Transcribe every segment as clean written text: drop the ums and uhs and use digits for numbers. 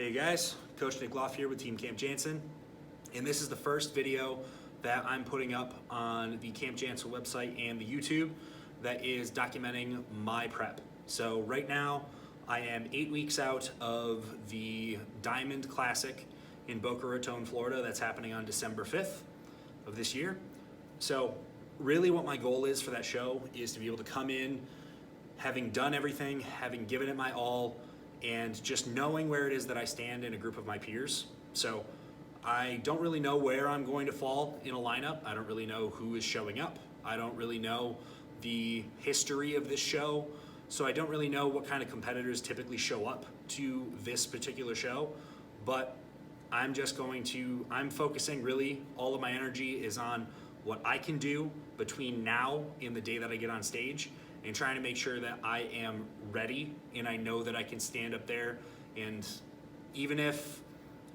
Hey guys, Coach Nick Gloff here with Team Camp Jansen, and this is the first video that I'm putting up on the Camp Jansen website and the YouTube that is documenting my prep. So right now, I am 8 weeks out of the Diamond Classic in Boca Raton, Florida. That's happening on December 5th of this year. So really what my goal is for that show is to be able to come in having done everything, having given it my all, and just knowing where it is that I stand in a group of my peers. So I don't really know where I'm going to fall in a lineup. I don't really know who is showing up. I don't really know the history of this show. So I don't really know what kind of competitors typically show up to this particular show. But I'm focusing really, all of my energy is on what I can do between now and the day that I get on stage, and trying to make sure that I am ready and I know that I can stand up there. And even if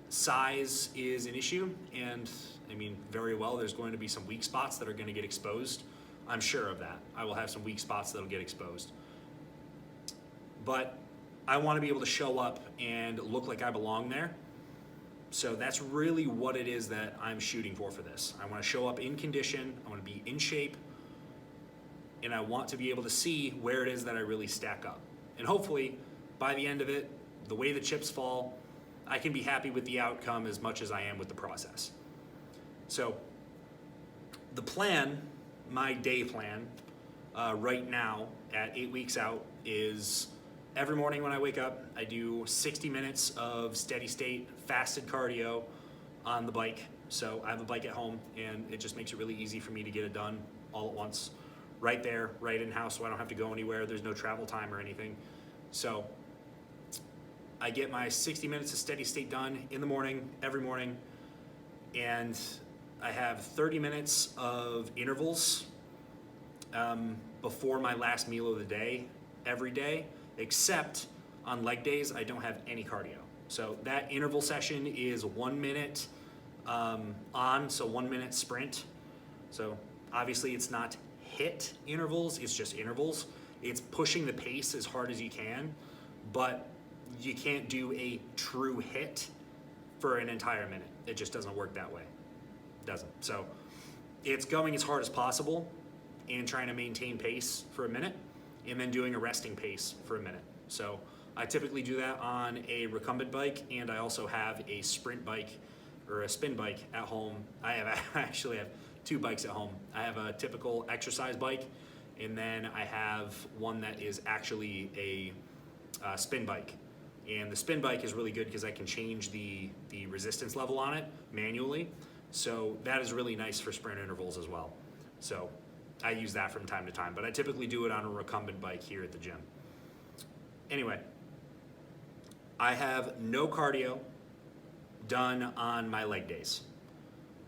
size is an issue, and I mean, very well, there's going to be some weak spots that are going to get exposed. I'm sure of that. I will have some weak spots that'll get exposed. But I want to be able to show up and look like I belong there. So that's really what it is that I'm shooting for this. I want to show up in condition, I want to be in shape, and I want to be able to see where it is that I really stack up. And hopefully, by the end of it, the way the chips fall, I can be happy with the outcome as much as I am with the process. So the plan, my day plan, right now at 8 weeks out is every morning when I wake up, I do 60 minutes of steady state fasted cardio on the bike. So I have a bike at home, and it just makes it really easy for me to get it done all at once. Right there, right in-house, so I don't have to go anywhere. There's no travel time or anything. So I get my 60 minutes of steady state done in the morning, every morning, and I have 30 minutes of intervals before my last meal of the day, every day, except on leg days, I don't have any cardio. So that interval session is 1 minute so 1 minute sprint. So obviously it's not HIIT intervals, it's just intervals. It's pushing the pace as hard as you can, but you can't do a true HIIT for an entire minute. It just doesn't work that way. It doesn't. So it's going as hard as possible and trying to maintain pace for a minute, and then doing a resting pace for a minute. So I typically do that on a recumbent bike, and I also have a sprint bike or a spin bike at home. I actually have 2 bikes at home. I have a typical exercise bike, and then I have one that is actually a spin bike. And the spin bike is really good because I can change the resistance level on it manually. So that is really nice for sprint intervals as well. So I use that from time to time, but I typically do it on a recumbent bike here at the gym. Anyway, I have no cardio done on my leg days.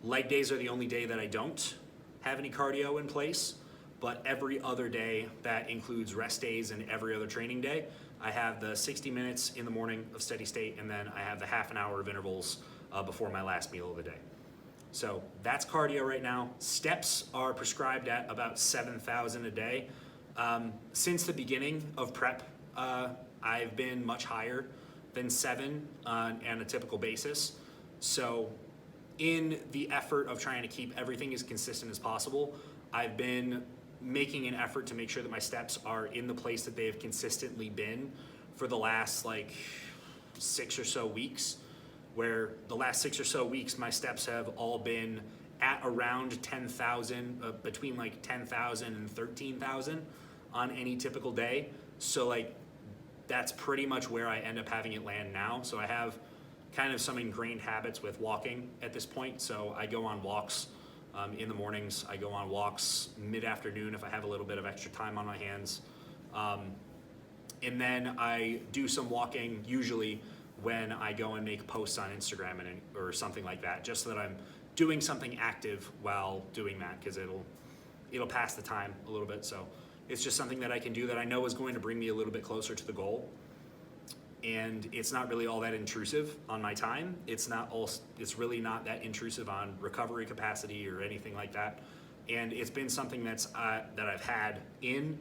Leg days are the only day that I don't have any cardio in place, but every other day, that includes rest days and every other training day, I have the 60 minutes in the morning of steady state, and then I have the half an hour of intervals before my last meal of the day. So that's cardio right now. Steps are prescribed at about 7,000 a day. Since the beginning of prep, I've been much higher than 7 on a typical basis. So in the effort of trying to keep everything as consistent as possible, I've been making an effort to make sure that my steps are in the place that they have consistently been for the last 6 or so weeks, where the last 6 or so weeks my steps have all been at around 10,000, between 10,000 and 13,000 on any typical day. So that's pretty much where I end up having it land now. So I have kind of some ingrained habits with walking at this point. So I go on walks in the mornings. I go on walks mid-afternoon if I have a little bit of extra time on my hands. And then I do some walking usually when I go and make posts on Instagram or something like that, just so that I'm doing something active while doing that, because it'll pass the time a little bit. So it's just something that I can do that I know is going to bring me a little bit closer to the goal. And it's not really all that intrusive on my time. It's really not that intrusive on recovery capacity or anything like that. And it's been something that I've had in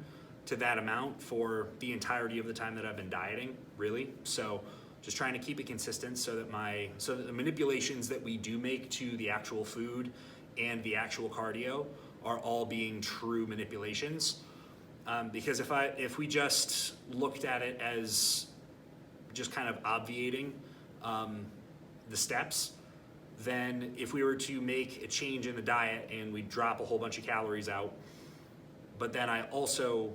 to that amount for the entirety of the time that I've been dieting, really. So just trying to keep it consistent so that the manipulations that we do make to the actual food and the actual cardio are all being true manipulations. Because if we just looked at it as just kind of obviating the steps, then if we were to make a change in the diet and we drop a whole bunch of calories out, but then I also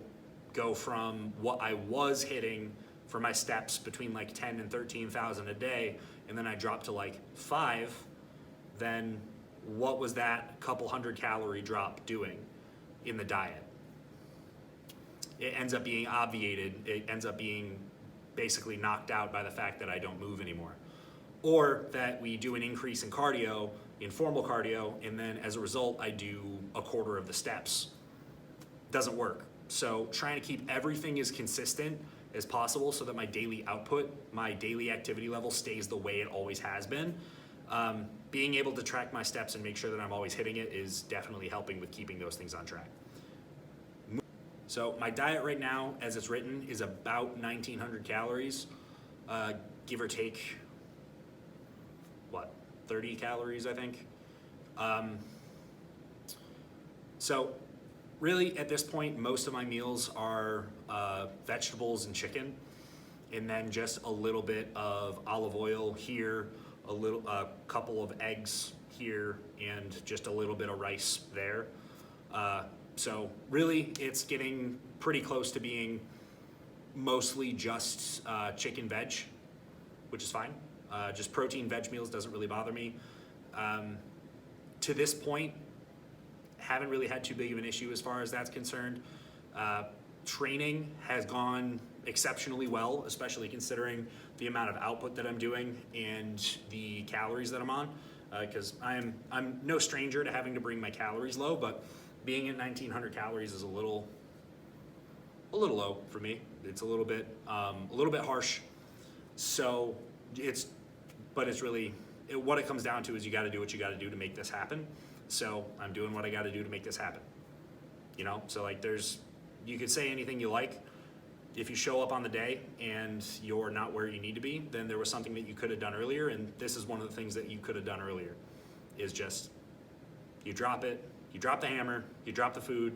go from what I was hitting for my steps between like 10 and 13,000 a day, and then I drop to like 5, then what was that couple hundred calorie drop doing in the diet? It ends up being obviated. It ends up being basically knocked out by the fact that I don't move anymore. Or that we do an increase in cardio, in formal cardio, and then as a result, I do a quarter of the steps. Doesn't work. So trying to keep everything as consistent as possible so that my daily output, my daily activity level stays the way it always has been. Being able to track my steps and make sure that I'm always hitting it is definitely helping with keeping those things on track. So my diet right now, as it's written, is about 1,900 calories, give or take, 30 calories, I think. So really at this point, most of my meals are vegetables and chicken, and then just a little bit of olive oil here, a couple of eggs here, and just a little bit of rice there. So really it's getting pretty close to being mostly just chicken veg, which is fine. Just protein veg meals doesn't really bother me. To this point, haven't really had too big of an issue as far as that's concerned. Training has gone exceptionally well, especially considering the amount of output that I'm doing and the calories that I'm on, because I'm no stranger to having to bring my calories low, but being at 1,900 calories is a little low for me. It's a little bit harsh. So but it's really, what it comes down to is you got to do what you got to do to make this happen. So I'm doing what I got to do to make this happen. You know, so like you could say anything you like. If you show up on the day and you're not where you need to be, then there was something that you could have done earlier, and this is one of the things that you could have done earlier, is just you drop it, you drop the hammer, you drop the food,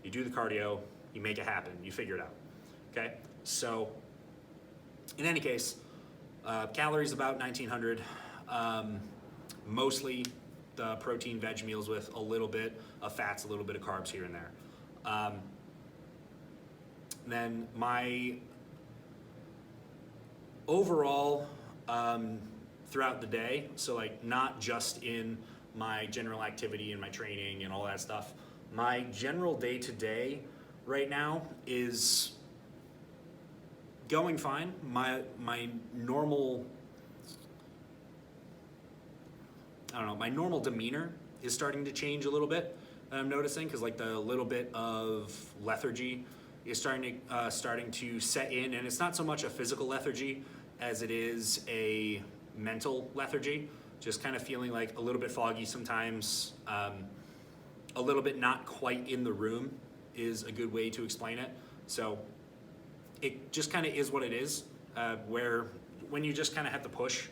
you do the cardio, you make it happen, you figure it out, okay? So in any case, calories about 1,900, mostly the protein veg meals with a little bit of fats, a little bit of carbs here and there. Then my overall throughout the day, so like not just in my general activity and my training and all that stuff, my general day-to-day right now is going fine. My normal, my normal demeanor is starting to change a little bit, I'm noticing, because like the little bit of lethargy is starting to set in, and it's not so much a physical lethargy as it is a mental lethargy, just kind of feeling like a little bit foggy sometimes, a little bit not quite in the room is a good way to explain it. So it just kind of is what it is, where when you just kind of have to push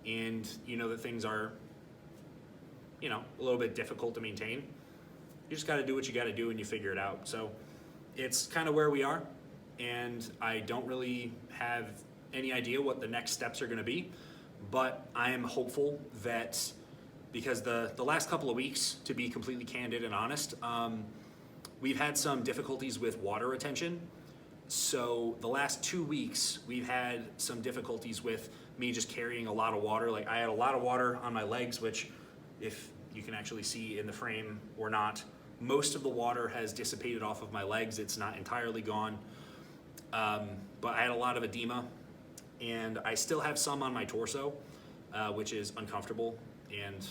and you know that things are, a little bit difficult to maintain, you just got to do what you got to do and you figure it out. So it's kind of where we are, and I don't really have any idea what the next steps are going to be, but I am hopeful that, because the last couple of weeks, to be completely candid and honest, we've had some difficulties with water retention. So the last 2 weeks, we've had some difficulties with me just carrying a lot of water. Like I had a lot of water on my legs, which if you can actually see in the frame or not, most of the water has dissipated off of my legs. It's not entirely gone, but I had a lot of edema, and I still have some on my torso, which is uncomfortable and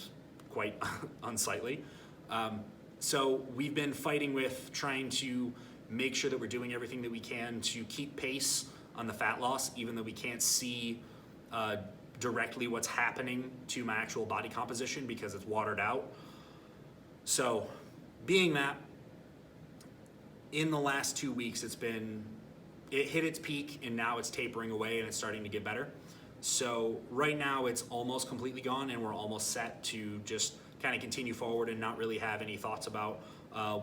quite unsightly. So we've been fighting with trying to make sure that we're doing everything that we can to keep pace on the fat loss, even though we can't see directly what's happening to my actual body composition because it's watered out. So being that, in the last 2 weeks, it hit its peak and now it's tapering away and it's starting to get better. So right now it's almost completely gone, and we're almost set to just kind of continue forward and not really have any thoughts about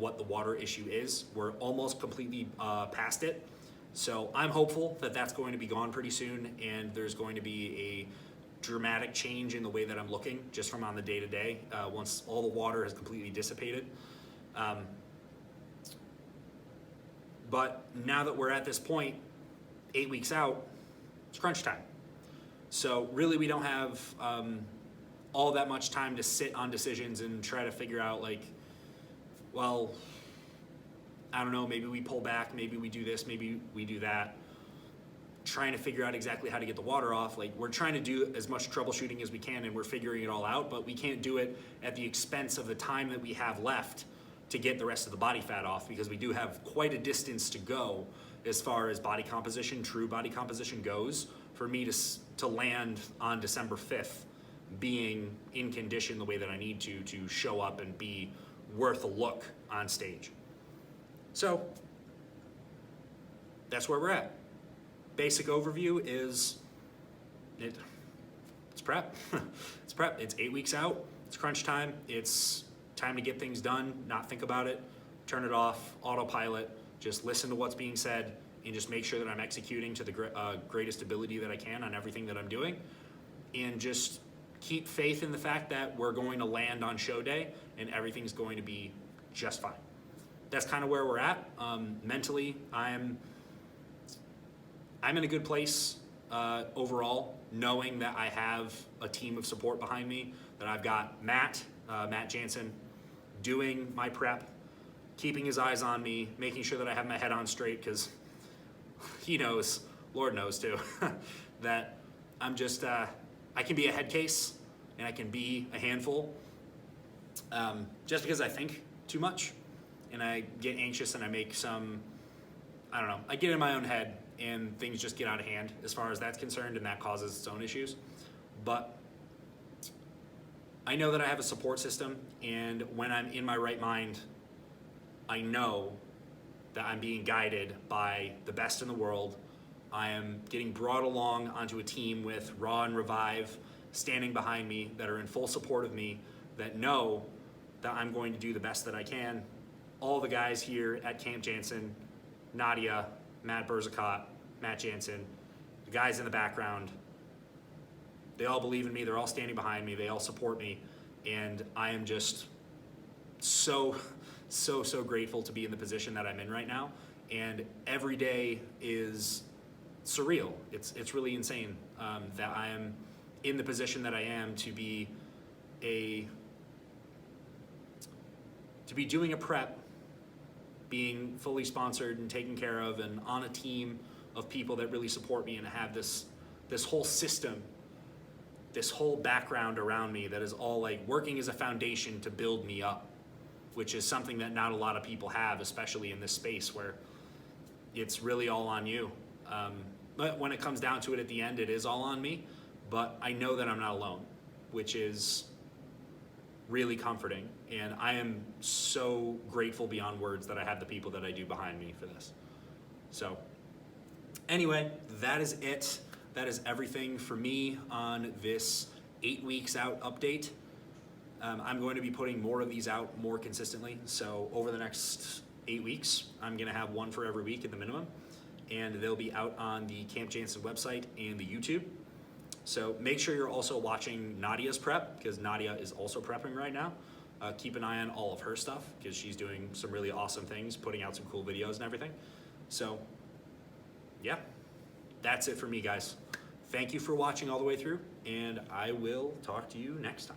what the water issue is. We're almost completely past it. So I'm hopeful that that's going to be gone pretty soon, and there's going to be a dramatic change in the way that I'm looking just from on the day-to-day once all the water has completely dissipated. But now that we're at this point, 8 weeks out, it's crunch time. So really we don't have all that much time to sit on decisions and try to figure out like, well, I don't know, maybe we pull back, maybe we do this, maybe we do that. Trying to figure out exactly how to get the water off. Like, we're trying to do as much troubleshooting as we can, and we're figuring it all out, but we can't do it at the expense of the time that we have left to get the rest of the body fat off, because we do have quite a distance to go as far as body composition, true body composition goes, for me to land on December 5th being in condition the way that I need to show up and be worth a look on stage. So that's where we're at. Basic overview is it's prep. It's prep. It's 8 weeks out. It's crunch time. It's time to get things done, not think about it, turn it off, autopilot, just listen to what's being said, and just make sure that I'm executing to the greatest ability that I can on everything that I'm doing, and just keep faith in the fact that we're going to land on show day and everything's going to be just fine. That's kind of where we're at. Mentally, I'm in a good place overall, knowing that I have a team of support behind me, that I've got Matt Jansen doing my prep, keeping his eyes on me, making sure that I have my head on straight, because he knows, Lord knows too, that I'm just, I can be a head case and I can be a handful just because I think too much and I get anxious and I make some, I don't know, I get in my own head and things just get out of hand as far as that's concerned, and that causes its own issues. But I know that I have a support system, and when I'm in my right mind, I know that I'm being guided by the best in the world. I am getting brought along onto a team with Raw and Revive standing behind me, that are in full support of me, that know that I'm going to do the best that I can. All the guys here at Camp Jansen, Nadia, Matt Burzacott, Matt Jansen, the guys in the background, they all believe in me, they're all standing behind me, they all support me, and I am just so grateful to be in the position that I'm in right now. And every day is surreal. It's really insane that I am in the position that I am to be doing a prep, being fully sponsored and taken care of, and on a team of people that really support me, and have this whole system, this whole background around me that is all like working as a foundation to build me up, which is something that not a lot of people have, especially in this space where it's really all on you. But when it comes down to it at the end, it is all on me, but I know that I'm not alone, which is really comforting. And I am so grateful beyond words that I have the people that I do behind me for this. So anyway, that is it. That is everything for me on this 8 weeks out update. I'm going to be putting more of these out more consistently. So over the next 8 weeks, I'm going to have one for every week at the minimum. And they'll be out on the Camp Jansen website and the YouTube. So make sure you're also watching Nadia's prep, because Nadia is also prepping right now. Keep an eye on all of her stuff, because she's doing some really awesome things, putting out some cool videos and everything. So yeah, that's it for me, guys. Thank you for watching all the way through, and I will talk to you next time.